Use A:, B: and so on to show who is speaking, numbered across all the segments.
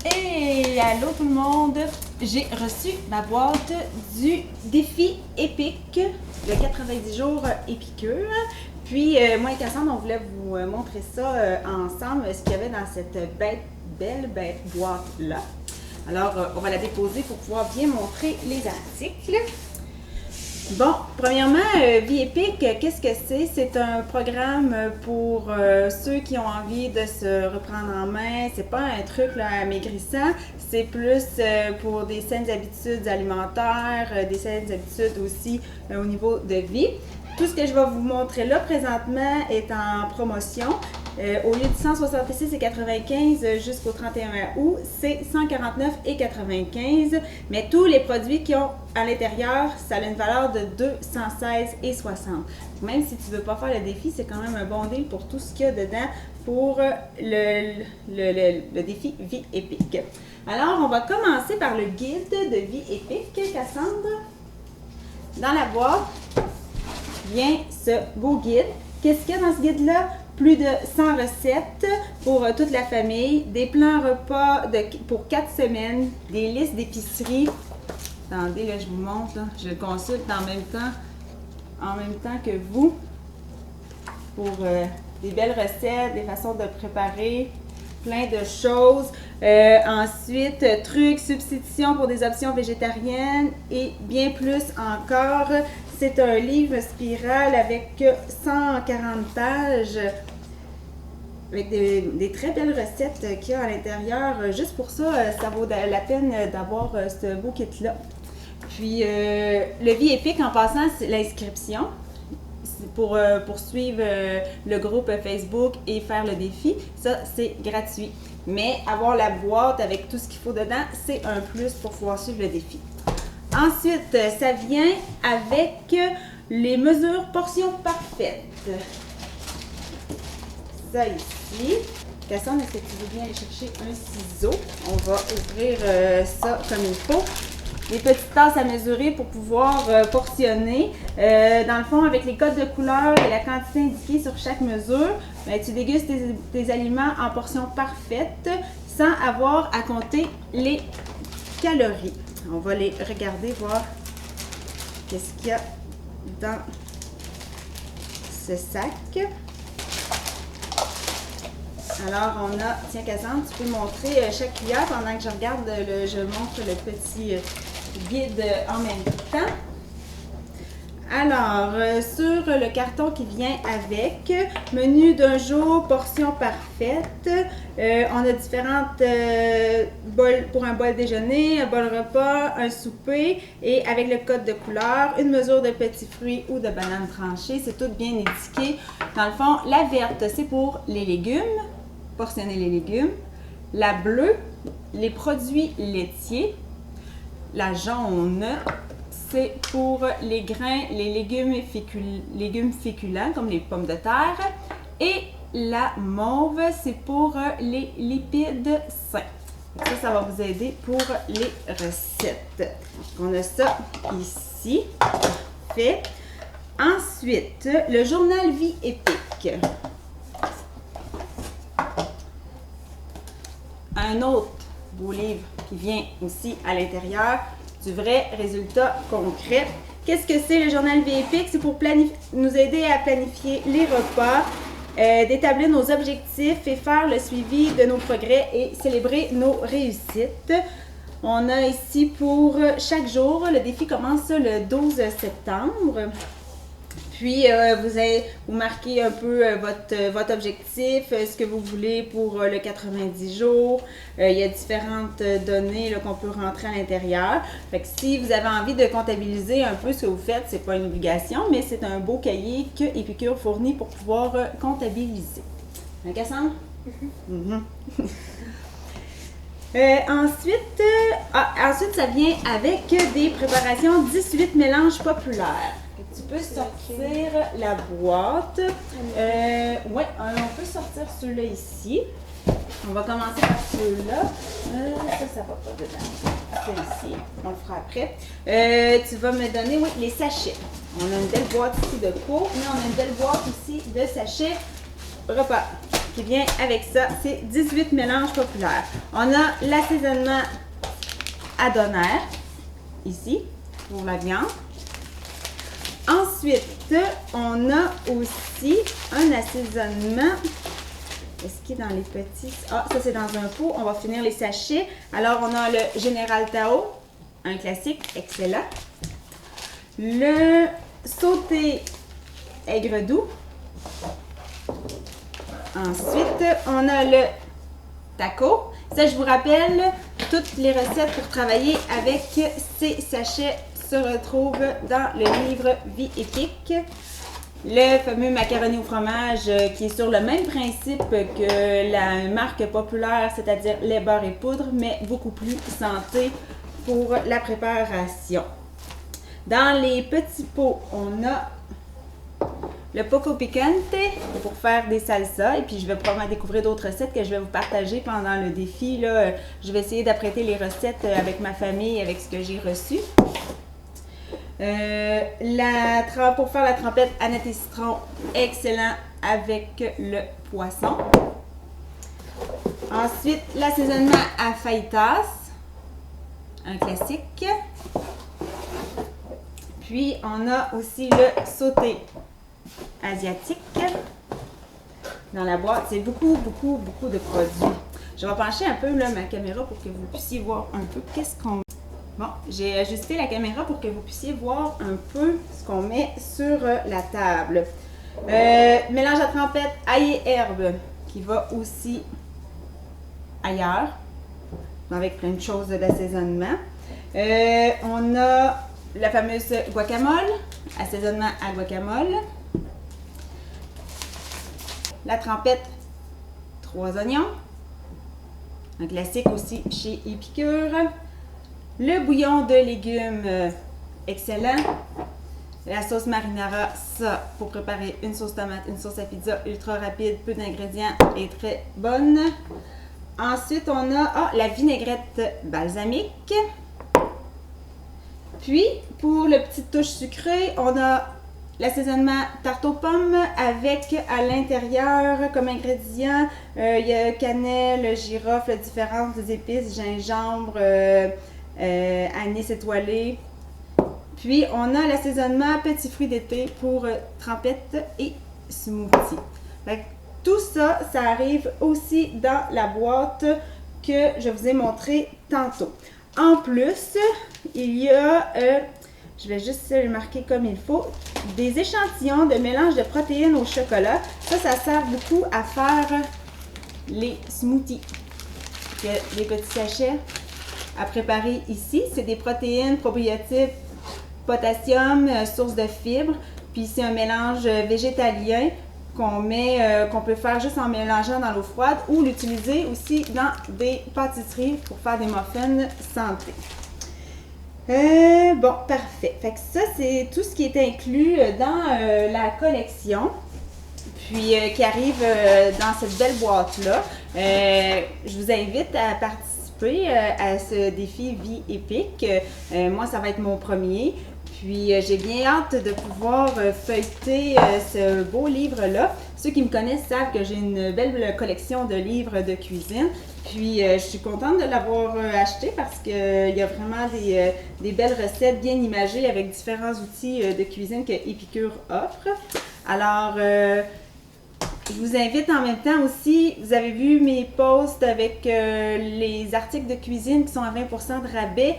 A: Et allô tout le monde, j'ai reçu ma boîte du défi épique, le 90 jours épicure. Puis moi et Cassandre, on voulait vous montrer ça ensemble, ce qu'il y avait dans cette belle boîte-là. Alors, on va la déposer pour pouvoir bien montrer les articles. Bon, premièrement, Vie épique, qu'est-ce que c'est? C'est un programme pour ceux qui ont envie de se reprendre en main. C'est pas un truc là, amaigrissant, c'est plus pour des saines habitudes alimentaires, des saines habitudes aussi au niveau de vie. Tout ce que je vais vous montrer là présentement est en promotion. Au lieu de 166,95 jusqu'au 31 août, c'est 149,95. Mais tous les produits qui ont à l'intérieur, ça a une valeur de 216,60. Même si tu ne veux pas faire le défi, c'est quand même un bon deal pour tout ce qu'il y a dedans pour le défi Vie épique. Alors, on va commencer par le guide de Vie épique, Cassandre. Dans la boîte vient ce beau guide. Qu'est-ce qu'il y a dans ce guide-là? Plus de 100 recettes pour toute la famille, des plans repas pour 4 semaines, des listes d'épicerie. Attendez, là, je vous montre, là. Je le consulte en même temps que vous, pour des belles recettes, des façons de préparer, plein de choses. Ensuite, trucs, substitutions pour des options végétariennes et bien plus encore. C'est un livre spirale avec 140 pages, avec des très belles recettes qu'il y a à l'intérieur. Juste pour ça, ça vaut la peine d'avoir ce beau kit-là. Puis, le Vie épique, en passant, c'est l'inscription. Pour suivre le groupe Facebook et faire le défi, ça, c'est gratuit. Mais avoir la boîte avec tout ce qu'il faut dedans, c'est un plus pour pouvoir suivre le défi. Ensuite, ça vient avec les mesures portions parfaites. Ça ici. Cassandre, est-ce que tu veux bien aller chercher un ciseau? On va ouvrir ça comme il faut. Les petites tasses à mesurer pour pouvoir portionner. Dans le fond, avec les codes de couleur et la quantité indiquée sur chaque mesure, bien, tu dégustes tes aliments en portions parfaites sans avoir à compter les calories. On va les regarder, voir qu'est-ce qu'il y a dans ce sac. Alors, on a, tiens Cassandre, tu peux montrer chaque cuillère pendant que je regarde, je montre le petit guide en même temps. Alors, sur le carton qui vient avec, menu d'un jour, portion parfaite. On a différentes bols pour un bol déjeuner, un bol repas, un souper et avec le code de couleur, une mesure de petits fruits ou de bananes tranchées. C'est tout bien indiqué. Dans le fond, la verte, c'est pour les légumes, portionner les légumes. La bleue, les produits laitiers. La jaune, c'est pour les grains, les légumes féculents comme les pommes de terre. Et la mauve, c'est pour les lipides sains. Ça va vous aider pour les recettes. On a ça ici. Parfait. Ensuite, le journal Vie épique. Un autre beau livre qui vient aussi à l'intérieur du vrai résultat concret. Qu'est-ce que c'est le journal Vie épique? C'est pour nous aider à planifier les repas, d'établir nos objectifs et faire le suivi de nos progrès et célébrer nos réussites. On a ici pour chaque jour, le défi commence le 12 septembre. Puis, vous marquez un peu votre objectif, ce que vous voulez pour le 90 jours. Il y a différentes données là, qu'on peut rentrer à l'intérieur. Fait que si vous avez envie de comptabiliser un peu ce que vous faites, c'est pas une obligation, mais c'est un beau cahier que Épicure fournit pour pouvoir comptabiliser. Hein, Cassandre? Ensuite, ça vient avec des préparations 18 mélanges populaires. Tu peux sortir la boîte. Oui, on peut sortir ceux-là ici. On va commencer par ceux-là. Ça va pas dedans. Celui-ci, on le fera après. Tu vas me donner, oui, les sachets. On a une belle boîte ici de pot, mais on a une belle boîte ici de sachets repas. qui vient avec ça. C'est 18 mélanges populaires. On a l'assaisonnement à Donaire, ici, pour la viande. Ensuite, on a aussi un assaisonnement. Est-ce qu'il est dans les petits? Ah, ça c'est dans un pot. On va finir les sachets. Alors, on a le Général Tao, un classique, excellent. Le sauté aigre doux. Ensuite, on a le taco. Ça, je vous rappelle, toutes les recettes pour travailler avec ces sachets se retrouvent dans le livre Vie épique. Le fameux macaroni au fromage qui est sur le même principe que la marque populaire, c'est-à-dire lait, beurre et poudre, mais beaucoup plus santé pour la préparation. Dans les petits pots, on a le poco picante pour faire des salsas. Et puis, je vais probablement découvrir d'autres recettes que je vais vous partager pendant le défi. Là, je vais essayer d'apprêter les recettes avec ma famille, avec ce que j'ai reçu. Pour faire la trempette Annette et citron, excellent avec le poisson. Ensuite, l'assaisonnement à fajitas, un classique. Puis, on a aussi le sauté asiatique dans la boîte. C'est beaucoup de produits. Je vais pencher un peu là, ma caméra pour que vous puissiez voir un peu qu'est-ce qu'on... Bon, j'ai ajusté la caméra pour que vous puissiez voir un peu ce qu'on met sur la table. Mélange à trempette, ail et herbe qui va aussi ailleurs, avec plein de choses d'assaisonnement. On a la fameuse guacamole, assaisonnement à guacamole. La trempette, 3 oignons. Un classique aussi chez Épicure. Le bouillon de légumes, excellent. La sauce marinara, ça, pour préparer une sauce tomate, une sauce à pizza, ultra rapide, peu d'ingrédients et très bonne. Ensuite, on a la vinaigrette balsamique. Puis, pour le petit touche sucrée, on a l'assaisonnement tarte aux pommes avec à l'intérieur comme ingrédients, il y a cannelle, girofle, différentes épices, gingembre, anis étoilé. Puis, on a l'assaisonnement petits fruits d'été pour trempette et smoothie. Fait que tout ça, ça arrive aussi dans la boîte que je vous ai montré tantôt. En plus, il y a, je vais juste le marquer comme il faut, des échantillons de mélange de protéines au chocolat. Ça sert beaucoup à faire les smoothies. Il y a des petits sachets à préparer ici. C'est des protéines, probiotiques, potassium, source de fibres. Puis c'est un mélange végétalien qu'on peut faire juste en mélangeant dans l'eau froide ou l'utiliser aussi dans des pâtisseries pour faire des muffins santé. Bon, parfait. Fait que ça, c'est tout ce qui est inclus dans la collection. Puis, qui arrive dans cette belle boîte-là. Je vous invite à participer à ce défi Vie épique. Moi, ça va être mon premier. Puis, j'ai bien hâte de pouvoir feuilleter ce beau livre-là. Ceux qui me connaissent savent que j'ai une belle collection de livres de cuisine. Puis, je suis contente de l'avoir acheté parce qu'il y a vraiment des belles recettes bien imagées avec différents outils de cuisine que Épicure offre. Alors, je vous invite en même temps aussi, vous avez vu mes posts avec les articles de cuisine qui sont à 20% de rabais,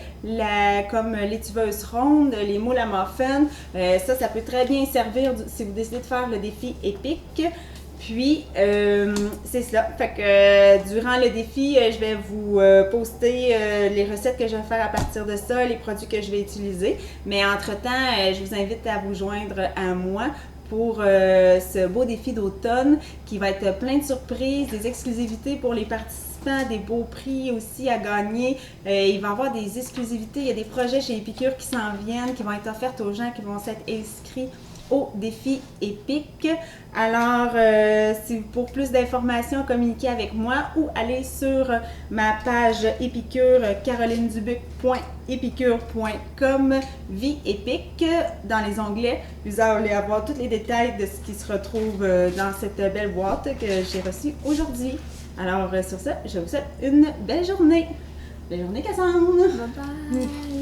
A: comme l'étuveuse ronde, les moules à muffins. Ça peut très bien servir si vous décidez de faire le défi épique. Puis, c'est ça. Fait que durant le défi, je vais vous poster les recettes que je vais faire à partir de ça, les produits que je vais utiliser. Mais entre-temps, je vous invite à vous joindre à moi pour ce beau défi d'automne qui va être plein de surprises, des exclusivités pour les participants, des beaux prix aussi à gagner. Il va y avoir des exclusivités, il y a des projets chez Épicure qui s'en viennent, qui vont être offerts aux gens qui vont s'être inscrits au défi épique. Alors, si pour plus d'informations, communiquez avec moi ou allez sur ma page Épicure, carolinedubuc.épicure.com, vie épique, dans les onglets. Vous allez avoir tous les détails de ce qui se retrouve dans cette belle boîte que j'ai reçue aujourd'hui. Alors, sur ça, je vous souhaite une belle journée. Belle journée, Cassandre!
B: Bye bye!